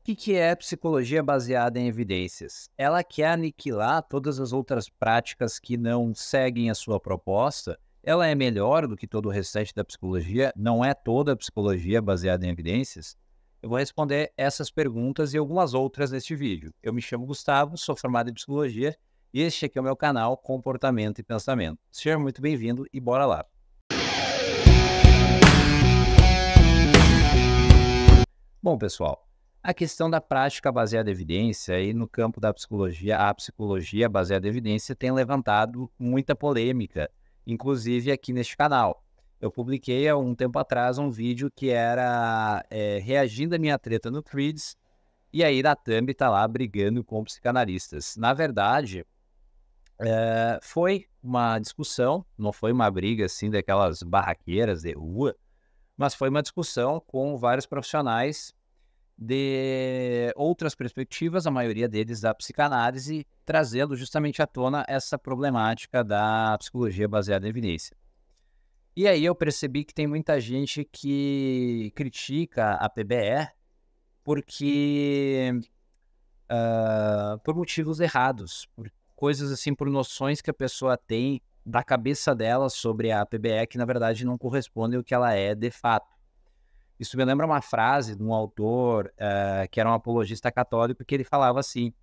Que é psicologia baseada em evidências? Ela quer aniquilar todas as outras práticas que não seguem a sua proposta? Ela é melhor do que todo o restante da psicologia? Não é toda a psicologia baseada em evidências? Eu vou responder essas perguntas e algumas outras neste vídeo. Eu me chamo Gustavo, sou formado em psicologia e este aqui é o meu canal Comportamento e Pensamento. Seja muito bem-vindo e bora lá! Bom, pessoal, a questão da prática baseada em evidência e no campo da psicologia, a psicologia baseada em evidência tem levantado muita polêmica, inclusive aqui neste canal. Eu publiquei há um tempo atrás um vídeo que era reagindo à minha treta no Threads, e aí na thumb tá lá brigando com psicanalistas. Na verdade, foi uma discussão, não foi uma briga assim daquelas barraqueiras de rua, mas foi uma discussão com vários profissionais de outras perspectivas, a maioria deles da psicanálise, trazendo justamente à tona essa problemática da psicologia baseada em evidência. E aí eu percebi que tem muita gente que critica a PBE porque por motivos errados, por coisas assim, por noções que a pessoa tem da cabeça dela sobre a PBE que na verdade não correspondem ao que ela é de fato. Isso me lembra uma frase de um autor que era um apologista católico, que ele falava assim: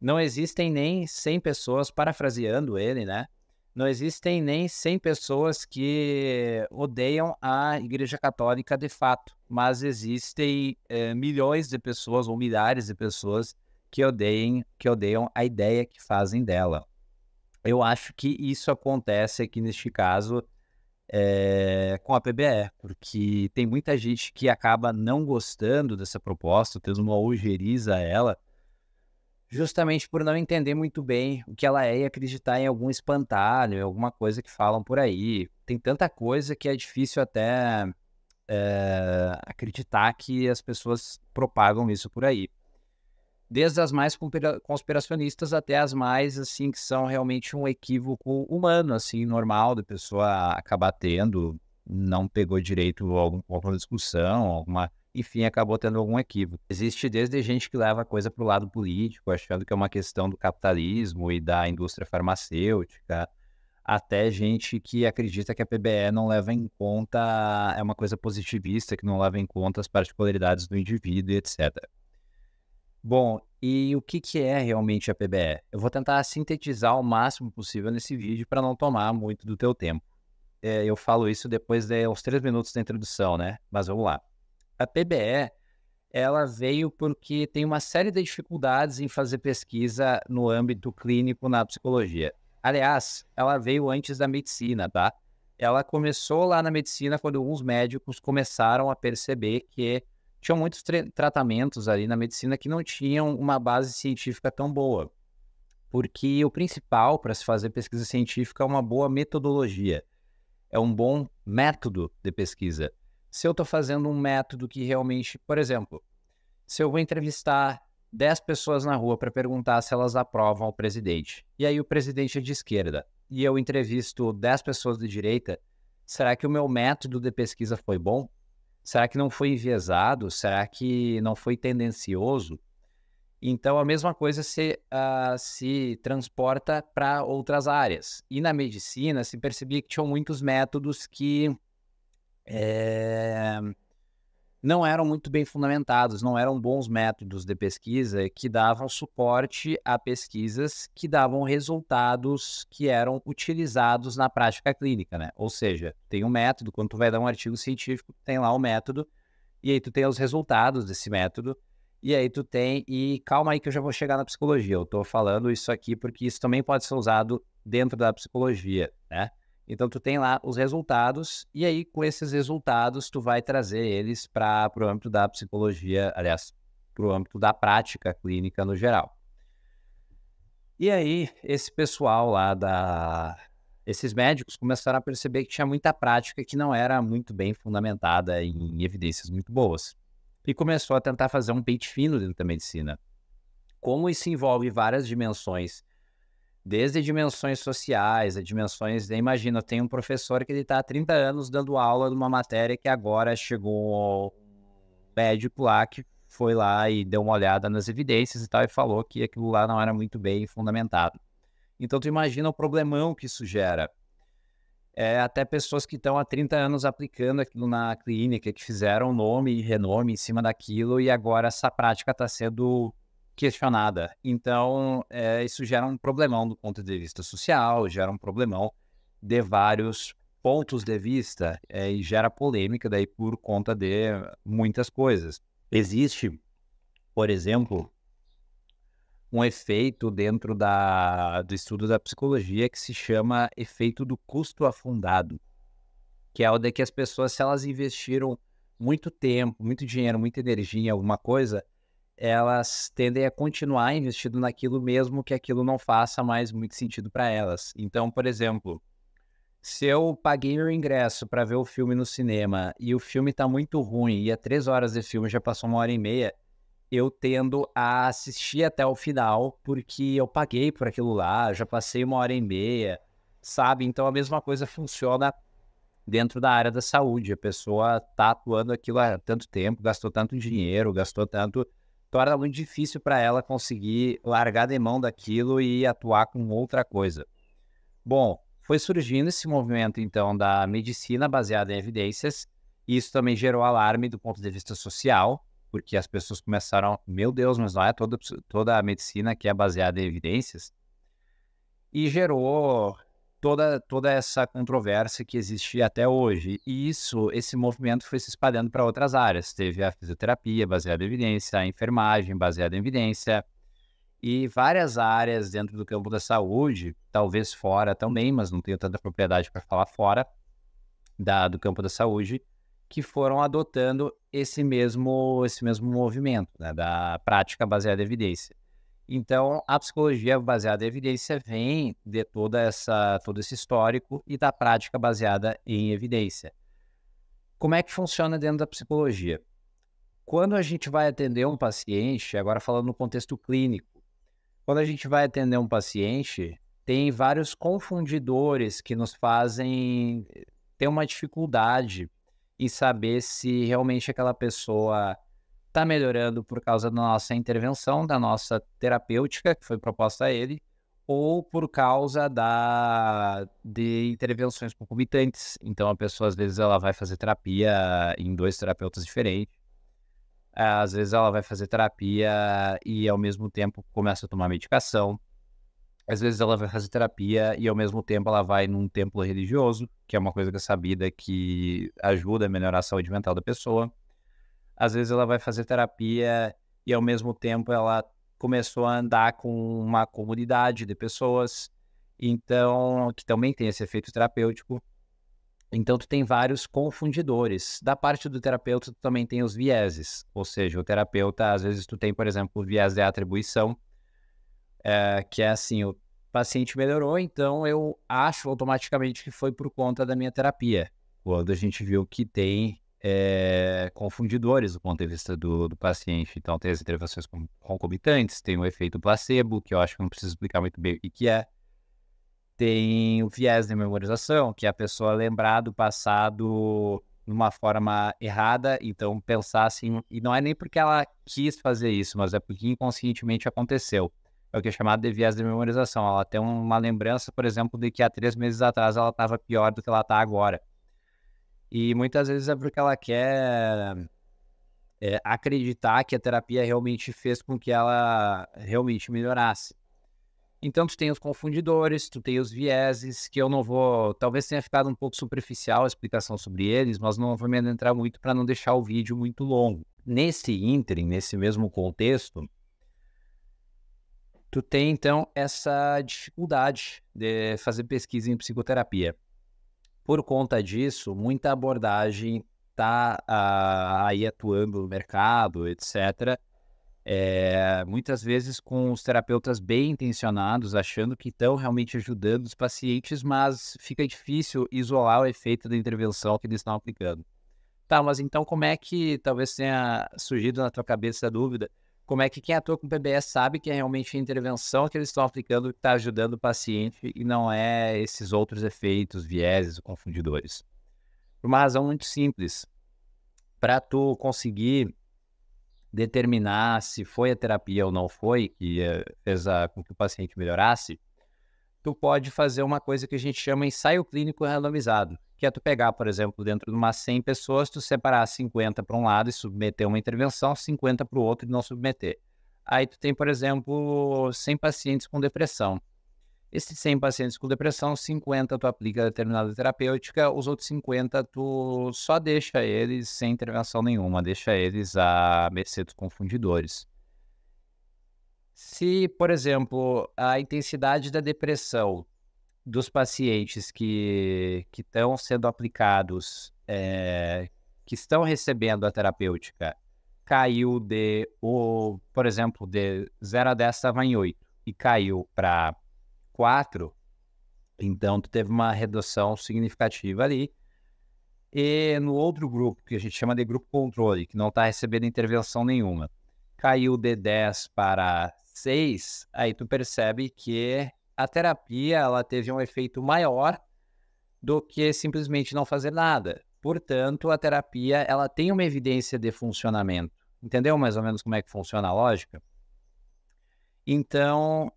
não existem nem 100 pessoas, parafraseando ele, né? Não existem nem 100 pessoas que odeiam a Igreja Católica de fato, mas existem milhões de pessoas ou milhares de pessoas que odeiam a ideia que fazem dela. Eu acho que isso acontece aqui neste caso com a PBE, porque tem muita gente que acaba não gostando dessa proposta, tendo uma ojeriza a ela, justamente por não entender muito bem o que ela é e acreditar em algum espantalho, em alguma coisa que falam por aí. Tem tanta coisa que é difícil até acreditar que as pessoas propagam isso por aí. Desde as mais conspiracionistas até as mais, assim, que são realmente um equívoco humano, assim, normal da pessoa acabar tendo, não pegou direito alguma discussão, enfim, acabou tendo algum equívoco. Existe desde gente que leva a coisa para o lado político, achando que é uma questão do capitalismo e da indústria farmacêutica, até gente que acredita que a PBE não leva em conta, é uma coisa positivista, que não leva em conta as particularidades do indivíduo e etc. Bom, e o que é realmente a PBE? Eu vou tentar sintetizar o máximo possível nesse vídeo para não tomar muito do teu tempo. Eu falo isso depois de uns 3 minutos da introdução, né? Mas vamos lá. A PBE, ela veio porque tem uma série de dificuldades em fazer pesquisa no âmbito clínico na psicologia. Aliás, ela veio antes da medicina, tá? Ela começou lá na medicina quando alguns médicos começaram a perceber que tinham muitos tratamentos ali na medicina que não tinham uma base científica tão boa. Porque o principal para se fazer pesquisa científica é uma boa metodologia. É um bom método de pesquisa. Se eu estou fazendo um método que realmente, por exemplo, se eu vou entrevistar 10 pessoas na rua para perguntar se elas aprovam o presidente, e aí o presidente é de esquerda, e eu entrevisto 10 pessoas de direita, será que o meu método de pesquisa foi bom? Será que não foi enviesado? Será que não foi tendencioso? Então, a mesma coisa se transporta para outras áreas. E na medicina, se percebia que tinham muitos métodos que não eram muito bem fundamentados, não eram bons métodos de pesquisa que davam suporte a pesquisas que davam resultados que eram utilizados na prática clínica, né? Ou seja, tem um método, quando tu vai dar um artigo científico, tem lá o método, e aí tu tem os resultados desse método, e aí tu tem, e calma aí que eu já vou chegar na psicologia, eu tô falando isso aqui porque isso também pode ser usado dentro da psicologia, né? Então, tu tem lá os resultados, e aí, com esses resultados, tu vai trazer eles para o âmbito da psicologia, aliás, para o âmbito da prática clínica no geral. E aí, esse pessoal lá esses médicos começaram a perceber que tinha muita prática que não era muito bem fundamentada em evidências muito boas. E começou a tentar fazer um pente fino dentro da medicina. Como isso envolve várias dimensões, desde dimensões sociais, a dimensões, imagina, tem um professor que ele está há 30 anos dando aula de uma matéria que agora chegou um médico lá que foi lá e deu uma olhada nas evidências e tal, e falou que aquilo lá não era muito bem fundamentado. Então, tu imagina o problemão que isso gera. Até pessoas que estão há 30 anos aplicando aquilo na clínica, que fizeram nome e renome em cima daquilo, e agora essa prática está sendo questionada. Então, isso gera um problemão do ponto de vista social, gera um problemão de vários pontos de vista, e gera polêmica daí por conta de muitas coisas. Existe, por exemplo, um efeito dentro do estudo da psicologia que se chama efeito do custo afundado, que é o de que as pessoas, se elas investiram muito tempo, muito dinheiro, muita energia em alguma coisa, elas tendem a continuar investindo naquilo mesmo que aquilo não faça mais muito sentido para elas. Então, por exemplo, se eu paguei o ingresso para ver o filme no cinema e o filme está muito ruim e 3 horas de filme já passou 1h30, eu tendo a assistir até o final, porque eu paguei por aquilo lá, já passei 1h30, sabe? Então a mesma coisa funciona dentro da área da saúde. A pessoa está atuando aquilo há tanto tempo, gastou tanto dinheiro, gastou tanto, torna muito difícil para ela conseguir largar de mão daquilo e atuar com outra coisa. Bom, foi surgindo esse movimento, então, da medicina baseada em evidências, e isso também gerou alarme do ponto de vista social, porque as pessoas começaram, meu Deus, mas não é toda a medicina que é baseada em evidências, e gerou toda essa controvérsia que existe até hoje. E esse movimento foi se espalhando para outras áreas. Teve a fisioterapia baseada em evidência, a enfermagem baseada em evidência, e várias áreas dentro do campo da saúde, talvez fora também, mas não tenho tanta propriedade para falar fora do campo da saúde, que foram adotando esse mesmo movimento, né, da prática baseada em evidência. Então, a psicologia baseada em evidência vem de todo esse histórico e da prática baseada em evidência. Como é que funciona dentro da psicologia? Quando a gente vai atender um paciente, agora falando no contexto clínico, quando a gente vai atender um paciente, tem vários confundidores que nos fazem ter uma dificuldade em saber se realmente aquela pessoa está melhorando por causa da nossa intervenção, da nossa terapêutica que foi proposta a ele, ou por causa de intervenções concomitantes. Então, a pessoa, às vezes, ela vai fazer terapia em 2 terapeutas diferentes. Às vezes, ela vai fazer terapia e, ao mesmo tempo, começa a tomar medicação. Às vezes, ela vai fazer terapia e, ao mesmo tempo, ela vai num templo religioso, que é uma coisa que é sabida que ajuda a melhorar a saúde mental da pessoa. Às vezes ela vai fazer terapia e, ao mesmo tempo, ela começou a andar com uma comunidade de pessoas, então, que também tem esse efeito terapêutico. Então, tu tem vários confundidores. Da parte do terapeuta, tu também tem os vieses, ou seja, o terapeuta, às vezes, tu tem, por exemplo, o viés de atribuição, que é assim, o paciente melhorou, então eu acho automaticamente que foi por conta da minha terapia, quando a gente viu que tem confundidores do ponto de vista do paciente. Então, tem as intervenções concomitantes, tem o efeito placebo, que eu acho que não preciso explicar muito bem o que é. Tem o viés de memorização, que é a pessoa lembrar do passado de uma forma errada, então pensar assim, e não é nem porque ela quis fazer isso, mas é porque inconscientemente aconteceu. É o que é chamado de viés de memorização. Ela tem uma lembrança, por exemplo, de que há 3 meses atrás ela estava pior do que ela está agora. E muitas vezes é porque ela quer acreditar que a terapia realmente fez com que ela realmente melhorasse. Então, tu tem os confundidores, tu tem os vieses, que eu não vou... Talvez tenha ficado um pouco superficial a explicação sobre eles, mas não vou me adentrar muito para não deixar o vídeo muito longo. Nesse ínterim, nesse mesmo contexto, tu tem, então, essa dificuldade de fazer pesquisa em psicoterapia. Por conta disso, muita abordagem está aí atuando no mercado, etc., muitas vezes com os terapeutas bem intencionados, achando que estão realmente ajudando os pacientes, mas fica difícil isolar o efeito da intervenção que eles estão aplicando. Tá, mas então como é que, talvez tenha surgido na tua cabeça a dúvida, como é que quem atua com PBS sabe que é realmente a intervenção que eles estão aplicando que está ajudando o paciente e não é esses outros efeitos, vieses ou confundidores? Por uma razão muito simples. Para tu conseguir determinar se foi a terapia ou não foi, que fez com que o paciente melhorasse, tu pode fazer uma coisa que a gente chama ensaio clínico randomizado, que é tu pegar, por exemplo, dentro de umas 100 pessoas, tu separar 50 para um lado e submeter uma intervenção, 50 para o outro e não submeter. Aí tu tem, por exemplo, 100 pacientes com depressão. Esses 100 pacientes com depressão, 50 tu aplica determinada terapêutica, os outros 50 tu só deixa eles sem intervenção nenhuma, deixa eles à mercê dos confundidores. Se, por exemplo, a intensidade da depressão dos pacientes que estão sendo aplicados, que estão recebendo a terapêutica, caiu por exemplo, de 0 a 10 estava em 8 e caiu para 4, então tu teve uma redução significativa ali. E no outro grupo, que a gente chama de grupo controle, que não está recebendo intervenção nenhuma, caiu de 10 para 6, aí tu percebe que a terapia ela teve um efeito maior do que simplesmente não fazer nada. Portanto, a terapia ela tem uma evidência de funcionamento. Entendeu mais ou menos como é que funciona a lógica? Então,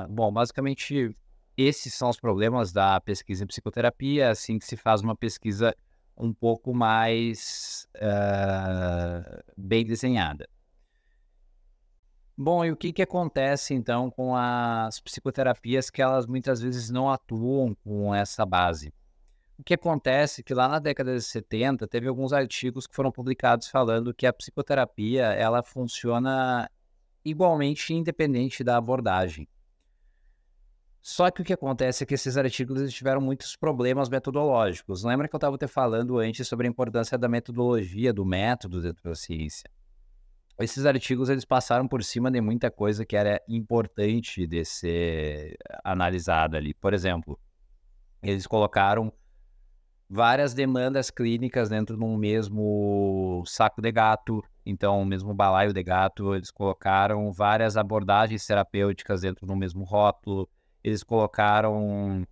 bom, basicamente esses são os problemas da pesquisa em psicoterapia, assim que se faz uma pesquisa um pouco mais bem desenhada. Bom, e o que acontece então com as psicoterapias que elas muitas vezes não atuam com essa base? O que acontece é que lá na década de 70 teve alguns artigos que foram publicados falando que a psicoterapia ela funciona igualmente independente da abordagem. Só que o que acontece é que esses artigos eles tiveram muitos problemas metodológicos. Lembra que eu estava te falando antes sobre a importância da metodologia, do método dentro da ciência? Esses artigos eles passaram por cima de muita coisa que era importante de ser analisada ali. Por exemplo, eles colocaram várias demandas clínicas dentro de um mesmo saco de gato, então, o mesmo balaio de gato. Eles colocaram várias abordagens terapêuticas dentro do mesmo rótulo. Eles colocaram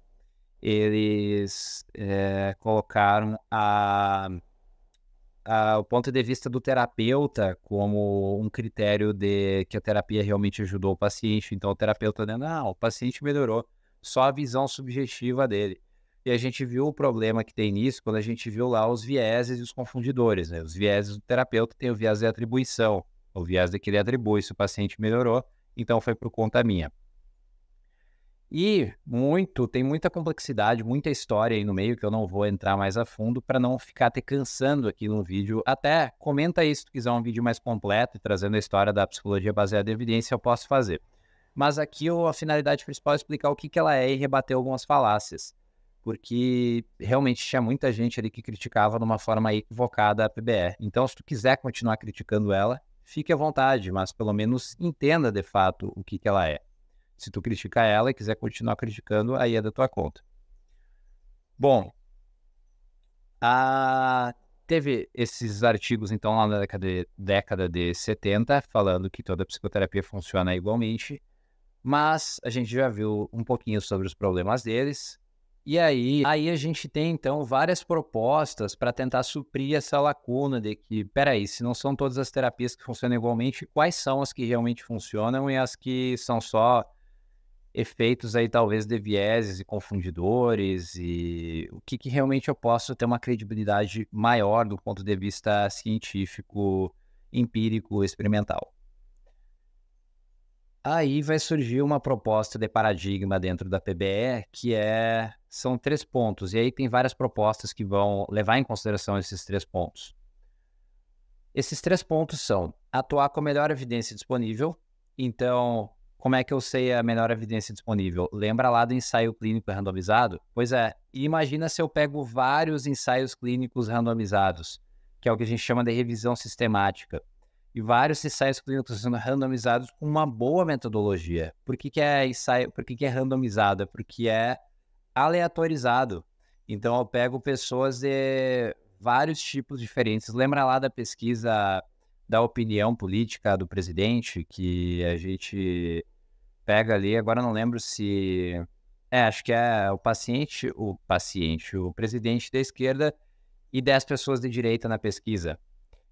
o ponto de vista do terapeuta como um critério de que a terapia realmente ajudou o paciente. Então, o terapeuta dizendo, não, o paciente melhorou, só a visão subjetiva dele. E a gente viu o problema que tem nisso quando a gente viu lá os vieses e os confundidores, né? Os vieses do terapeuta tem o viés de atribuição, o viés de que ele atribui se o paciente melhorou, então foi por conta minha. E tem muita complexidade, muita história aí no meio que eu não vou entrar mais a fundo para não ficar te cansando aqui no vídeo. Até comenta aí se tu quiser um vídeo mais completo e trazendo a história da psicologia baseada em evidência, eu posso fazer. Mas aqui a finalidade principal é explicar o que ela é e rebater algumas falácias. Porque realmente tinha muita gente ali que criticava de uma forma equivocada a PBE. Então, se tu quiser continuar criticando ela, fique à vontade, mas pelo menos entenda de fato o que ela é. Se tu criticar ela e quiser continuar criticando, aí é da tua conta. Bom, teve esses artigos, então, lá na década de 70, falando que toda psicoterapia funciona igualmente, mas a gente já viu um pouquinho sobre os problemas deles, e aí a gente tem, então, várias propostas para tentar suprir essa lacuna de que, peraí, se não são todas as terapias que funcionam igualmente, quais são as que realmente funcionam e as que são só efeitos aí talvez de vieses e confundidores, e o que realmente eu posso ter uma credibilidade maior do ponto de vista científico, empírico, experimental. Aí vai surgir uma proposta de paradigma dentro da PBE que são 3 pontos, e aí tem várias propostas que vão levar em consideração esses 3 pontos. Esses 3 pontos são atuar com a melhor evidência disponível. Então, como é que eu sei a melhor evidência disponível? Lembra lá do ensaio clínico randomizado? Pois é, e imagina se eu pego vários ensaios clínicos randomizados, que é o que a gente chama de revisão sistemática, e vários ensaios clínicos sendo randomizados com uma boa metodologia. Por que é randomizado? É porque é aleatorizado. Então, eu pego pessoas de vários tipos diferentes. Lembra lá da pesquisa da opinião política do presidente, que a gente pega ali, agora não lembro se... acho que é o presidente da esquerda e 10 pessoas de direita na pesquisa.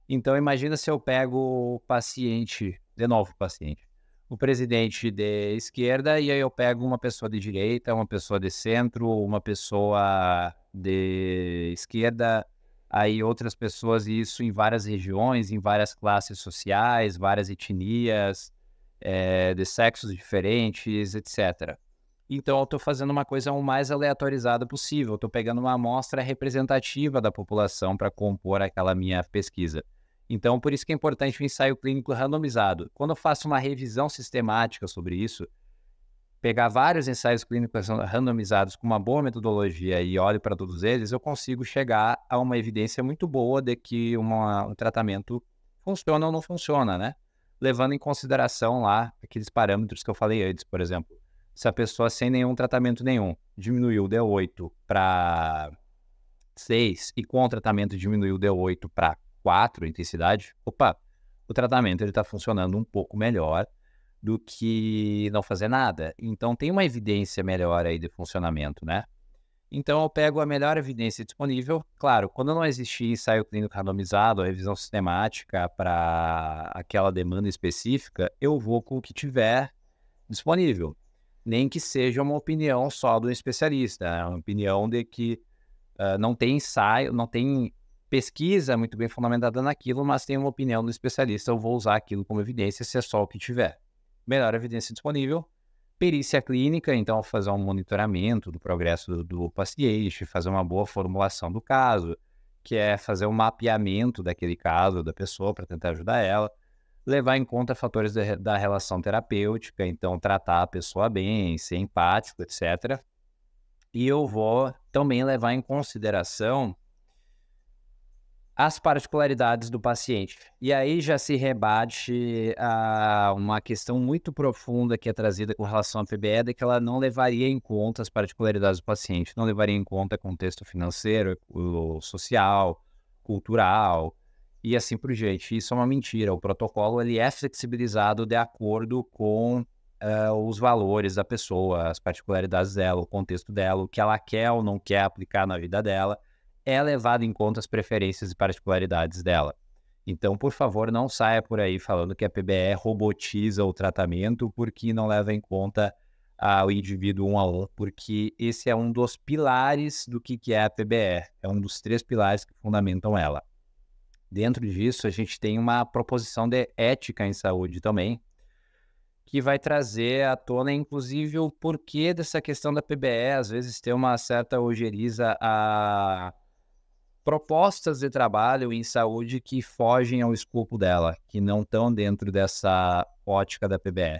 Então, imagina se eu pego o paciente, de novo o paciente, o presidente de esquerda, e aí eu pego uma pessoa de direita, uma pessoa de centro, uma pessoa de esquerda, aí outras pessoas, e isso em várias regiões, em várias classes sociais, várias etnias, de sexos diferentes, etc. Então, eu estou fazendo uma coisa o mais aleatorizada possível. Estou pegando uma amostra representativa da população para compor aquela minha pesquisa. Então, por isso que é importante o ensaio clínico randomizado. Quando eu faço uma revisão sistemática sobre isso, pegar vários ensaios clínicos randomizados com uma boa metodologia e olho para todos eles, eu consigo chegar a uma evidência muito boa de que um tratamento funciona ou não funciona, né? Levando em consideração lá aqueles parâmetros que eu falei antes, por exemplo. Se a pessoa sem nenhum tratamento nenhum diminuiu de 8 para 6 e com o tratamento diminuiu de 8 para 4 intensidade, opa, o tratamento está funcionando um pouco melhor do que não fazer nada. Então, tem uma evidência melhor aí de funcionamento, né? Então, eu pego a melhor evidência disponível. Claro, quando não existir ensaio clínico randomizado, ou revisão sistemática para aquela demanda específica, eu vou com o que tiver disponível. Nem que seja uma opinião só do especialista, né? Uma opinião de que não tem ensaio, não tem pesquisa muito bem fundamentada naquilo, mas tem uma opinião do especialista, eu vou usar aquilo como evidência se é só o que tiver. Melhor evidência disponível, perícia clínica, então fazer um monitoramento do progresso do paciente, fazer uma boa formulação do caso, que é fazer um mapeamento daquele caso, da pessoa, para tentar ajudar ela, levar em conta fatores da relação terapêutica, então tratar a pessoa bem, ser empático, etc. E eu vou também levar em consideração as particularidades do paciente. E aí já se rebate a uma questão muito profunda que é trazida com relação à PBE, de que ela não levaria em conta as particularidades do paciente, não levaria em conta contexto financeiro, o social, cultural e assim por diante. Isso é uma mentira. O protocolo ele é flexibilizado de acordo com os valores da pessoa, as particularidades dela, o contexto dela, o que ela quer ou não quer aplicar na vida dela, é levado em conta as preferências e particularidades dela. Então, por favor, não saia por aí falando que a PBE robotiza o tratamento porque não leva em conta o indivíduo um a um, porque esse é um dos pilares do que é a PBE, é um dos 3 pilares que fundamentam ela. Dentro disso, a gente tem uma proposição de ética em saúde também, que vai trazer à tona, inclusive, o porquê dessa questão da PBE, às vezes ter uma certa ojeriza a propostas de trabalho em saúde que fogem ao escopo dela, que não estão dentro dessa ótica da PBE.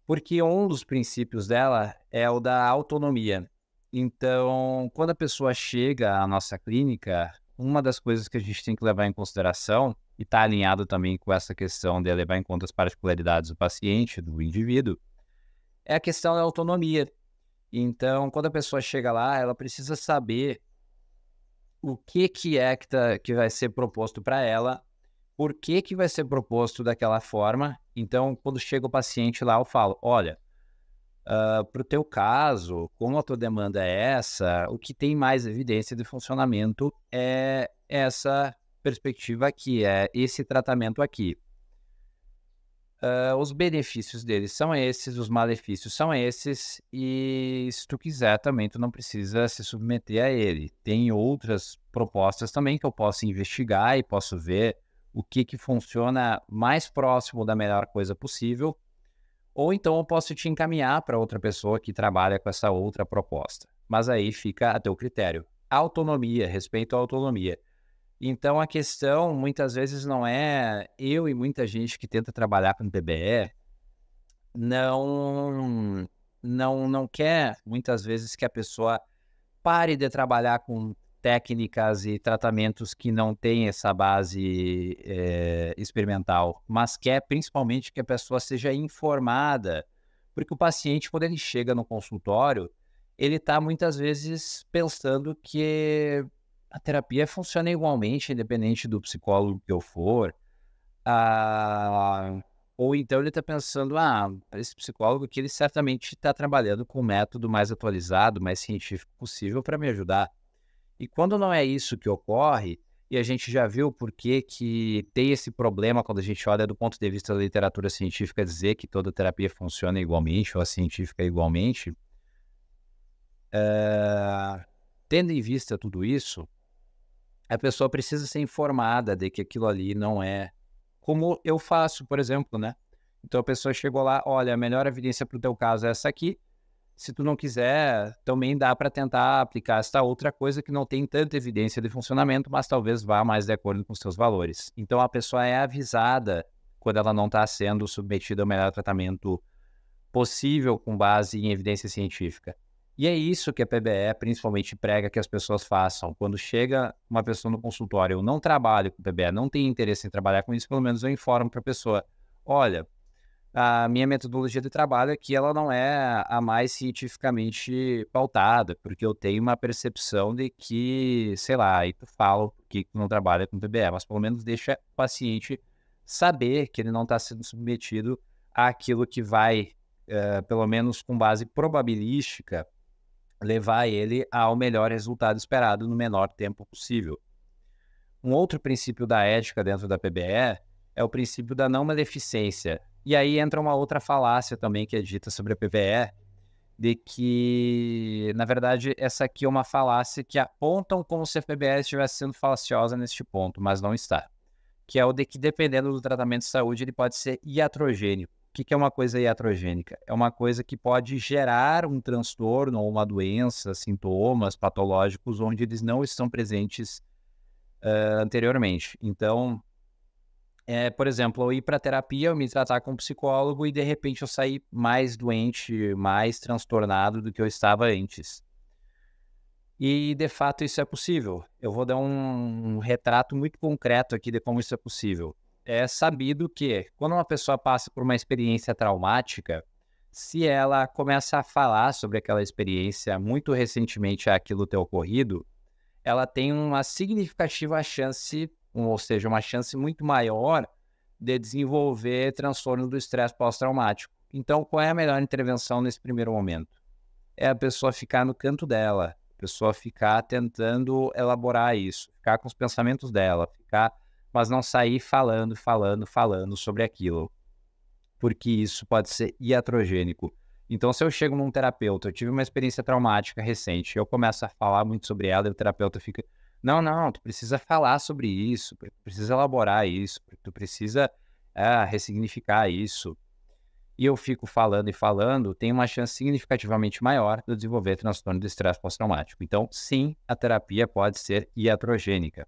Porque um dos princípios dela é o da autonomia. Então, quando a pessoa chega à nossa clínica, uma das coisas que a gente tem que levar em consideração, e está alinhado também com essa questão de levar em conta as particularidades do paciente, do indivíduo, é a questão da autonomia. Então, quando a pessoa chega lá, ela precisa saber o que é que vai ser proposto para ela, por que vai ser proposto daquela forma. Então, quando chega o paciente lá, eu falo, olha, para o teu caso, como a tua demanda é essa, o que tem mais evidência de funcionamento é essa perspectiva aqui, é esse tratamento aqui. Os benefícios deles são esses, os malefícios são esses, e se tu quiser também, tu não precisa se submeter a ele. Tem outras propostas também que eu posso investigar e posso ver o que funciona mais próximo da melhor coisa possível, ou então eu posso te encaminhar para outra pessoa que trabalha com essa outra proposta. Mas aí fica a teu critério. Autonomia, respeito à autonomia. Então, a questão, muitas vezes, não é eu e muita gente que tenta trabalhar com PBE não quer, muitas vezes, que a pessoa pare de trabalhar com técnicas e tratamentos que não têm essa base experimental, mas quer, principalmente, que a pessoa seja informada, porque o paciente, quando ele chega no consultório, ele está, muitas vezes, pensando que a terapia funciona igualmente, independente do psicólogo que eu for. Ou então ele está pensando, esse psicólogo aqui, ele certamente está trabalhando com o método mais atualizado, mais científico possível para me ajudar. E quando não é isso que ocorre, E a gente já viu por que que tem esse problema quando a gente olha do ponto de vista da literatura científica dizer que toda terapia funciona igualmente ou a científica igualmente. Tendo em vista tudo isso, a pessoa precisa ser informada de que aquilo ali não é como eu faço, por exemplo, né. Então a pessoa chegou lá: "Olha, a melhor evidência para o teu caso é essa aqui, se tu não quiser, também dá para tentar aplicar esta outra coisa que não tem tanta evidência de funcionamento, mas talvez vá mais de acordo com os teus valores". Então a pessoa é avisada quando ela não está sendo submetida ao melhor tratamento possível com base em evidência científica. E é isso que a PBE principalmente prega que as pessoas façam. Quando chega uma pessoa no consultório, eu não trabalho com PBE, não tenho interesse em trabalhar com isso, pelo menos eu informo para a pessoa: olha, a minha metodologia de trabalho aqui ela não é a mais cientificamente pautada, porque eu tenho uma percepção de que, sei lá, aí tu fala que tu não trabalha com PBE, mas pelo menos deixa o paciente saber que ele não está sendo submetido àquilo que vai, pelo menos com base probabilística, levar ele ao melhor resultado esperado no menor tempo possível. Um outro princípio da ética dentro da PBE é o princípio da não maleficência. E aí entra uma outra falácia também que é dita sobre a PBE, de que, na verdade, essa aqui é uma falácia que apontam como se a PBE estivesse sendo falaciosa neste ponto, mas não está. Que é o de que, dependendo do tratamento de saúde, ele pode ser iatrogênico. O que é uma coisa iatrogênica? É uma coisa que pode gerar um transtorno ou uma doença, sintomas patológicos onde eles não estão presentes anteriormente. Então, por exemplo, eu ir para terapia, eu me tratar com um psicólogo e de repente eu sair mais doente, mais transtornado do que eu estava antes. E de fato isso é possível. Eu vou dar um retrato muito concreto aqui de como isso é possível. É sabido que quando uma pessoa passa por uma experiência traumática, se ela começa a falar sobre aquela experiência muito recentemente aquilo ter ocorrido, ela tem uma significativa chance, ou seja, uma chance muito maior de desenvolver transtorno do estresse pós-traumático. Então, qual é a melhor intervenção nesse primeiro momento? É a pessoa ficar no canto dela, a pessoa ficar tentando elaborar isso, ficar com os pensamentos dela, mas não sair falando sobre aquilo, porque isso pode ser iatrogênico. Então, se eu chego num terapeuta, eu tive uma experiência traumática recente, eu começo a falar muito sobre ela e o terapeuta fica: não, não, tu precisa falar sobre isso, tu precisa elaborar isso, tu precisa ressignificar isso. E eu fico falando e falando, tem uma chance significativamente maior de eu desenvolver transtorno de estresse pós-traumático. Então, sim, a terapia pode ser iatrogênica.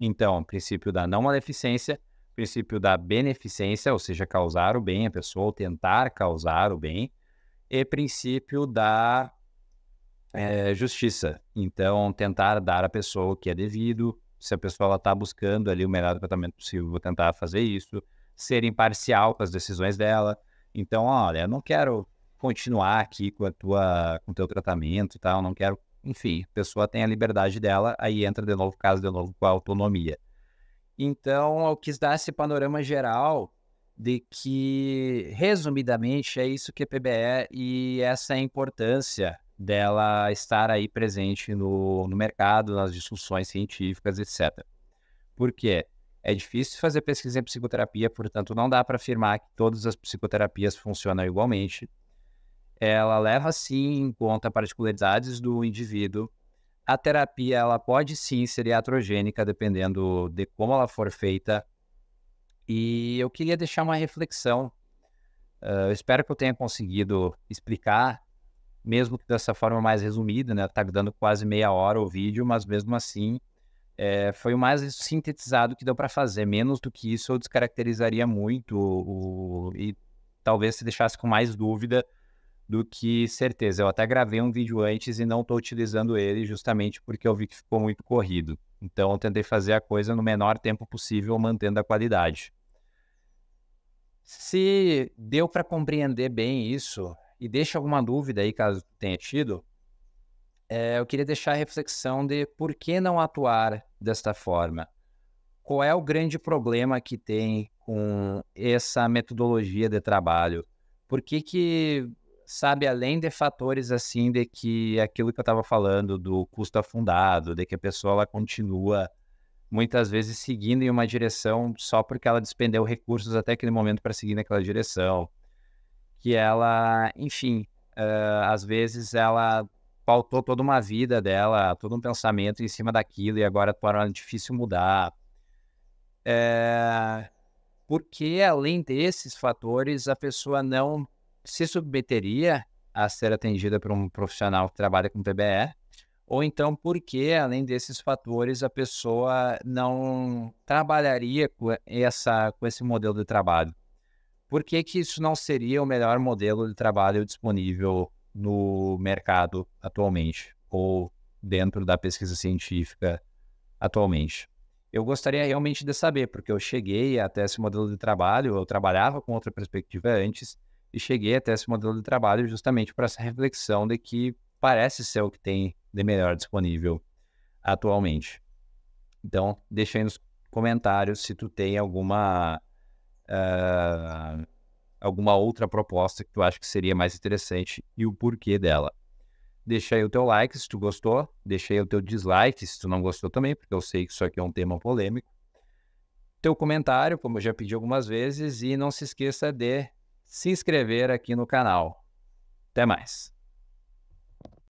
Então, princípio da não maleficência, princípio da beneficência, ou seja, causar o bem à pessoa, ou tentar causar o bem, e princípio da justiça. Então, tentar dar à pessoa o que é devido, se a pessoa está buscando ali o melhor tratamento possível, vou tentar fazer isso, ser imparcial com as decisões dela. Então, olha, eu não quero continuar aqui com o teu tratamento e tal, não quero, enfim, a pessoa tem a liberdade dela, aí entra de novo o caso de novo com a autonomia. Então, eu quis dar esse panorama geral de que, resumidamente, é isso que é PBE e essa é a importância dela estar aí presente no mercado, nas discussões científicas, etc. Por quê? É difícil fazer pesquisa em psicoterapia, portanto, não dá para afirmar que todas as psicoterapias funcionam igualmente. Ela leva, sim, em conta particularidades do indivíduo. A terapia, ela pode, sim, ser iatrogênica, dependendo de como ela for feita. E eu queria deixar uma reflexão. Eu espero que eu tenha conseguido explicar, mesmo que dessa forma mais resumida, né? Tá dando quase meia hora o vídeo, mas mesmo assim foi o mais sintetizado que deu para fazer. Menos do que isso eu descaracterizaria muito e talvez se deixasse com mais dúvida do que certeza. Eu até gravei um vídeo antes e não estou utilizando ele justamente porque eu vi que ficou muito corrido. Então eu tentei fazer a coisa no menor tempo possível, mantendo a qualidade. Se deu para compreender bem isso, e deixa alguma dúvida aí caso tenha tido, eu queria deixar a reflexão de por que não atuar desta forma. Qual é o grande problema que tem com essa metodologia de trabalho? Por que que, sabe, além de fatores assim, de que aquilo que eu estava falando do custo afundado, de que a pessoa ela continua muitas vezes seguindo em uma direção só porque ela despendeu recursos até aquele momento para seguir naquela direção, que ela, enfim, às vezes ela pautou toda uma vida dela, todo um pensamento em cima daquilo e agora torna difícil mudar. Porque além desses fatores, a pessoa não se submeteria a ser atendida por um profissional que trabalha com PBE, ou então porque, além desses fatores, a pessoa não trabalharia com esse modelo de trabalho. Por que que isso não seria o melhor modelo de trabalho disponível no mercado atualmente, ou dentro da pesquisa científica atualmente? Eu gostaria realmente de saber, porque eu cheguei até esse modelo de trabalho, eu trabalhava com outra perspectiva antes, e cheguei até esse modelo de trabalho justamente para essa reflexão de que parece ser o que tem de melhor disponível atualmente. Então, deixa aí nos comentários se tu tem alguma outra proposta que tu acha que seria mais interessante e o porquê dela. Deixa aí o teu like se tu gostou, deixa aí o teu dislike se tu não gostou também, porque eu sei que isso aqui é um tema polêmico. Teu comentário, como eu já pedi algumas vezes, e não se esqueça de se inscrever aqui no canal. Até mais!